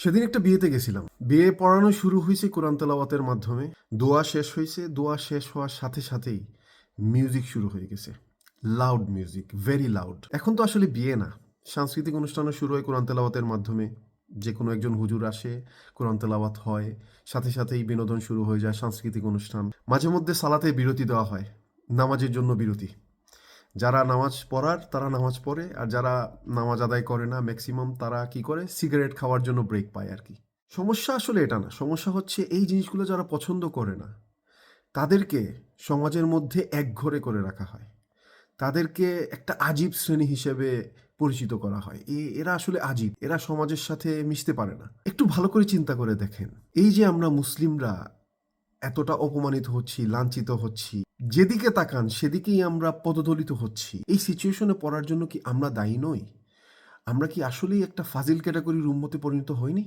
সেদিন একটা বিয়েতে গেছিলাম। বিয়ে পড়ানো শুরু হয়েছে কোরআন তেলাওয়াতের মাধ্যমে। দোয়া শেষ হয়েছে। দোয়া শেষ হওয়ার সাথে সাথেই মিউজিক শুরু হয়ে গেছে। Loud music, very loud. এখন তো আসলে বিয়ে না, সাংস্কৃতিক অনুষ্ঠানও শুরু হয় কোরআন তেলাওয়াতের মাধ্যমে। যে কোনো একজন হুজুর আসে, কোরআন তেলাওয়াত হয়, সাথে সাথেই বিনোদন শুরু হয়ে যায়, সাংস্কৃতিক অনুষ্ঠান। মাঝে মধ্যে সালাতে বিরতি দেওয়া হয়, নামাজের জন্য বিরতি। যারা নামাজ পড়ার তারা নামাজ পড়ে, আর যারা নামাজ আদায় করে না ম্যাক্সিমাম তারা কি করে, সিগারেট খাওয়ার জন্য ব্রেক পায় আর কি। সমস্যা আসলে এটা না, সমস্যা হচ্ছে এই জিনিসগুলো যারা পছন্দ করে না তাদেরকে সমাজের মধ্যে একঘরে করে রাখা হয়। তাদেরকে একটা আজীব শ্রেণী হিসেবে পরিচিত করা হয়। এরা আসলে আজীব, এরা সমাজের সাথে মিশতে পারে না। একটু ভালো করে চিন্তা করে দেখেন, এই যে আমরা মুসলিমরা এতটা অপমানিত হচ্ছি, লাঞ্ছিত হচ্ছি, যেদিকে তাকান সেদিকেই আমরা পদদলিত হচ্ছি, এই সিচুয়েশনে পড়ার জন্য কি আমরা দায়ী নই? আমরা কি আসলেই একটা ফাজিল ক্যাটাগরির উম্মতে পরিণত হইনি?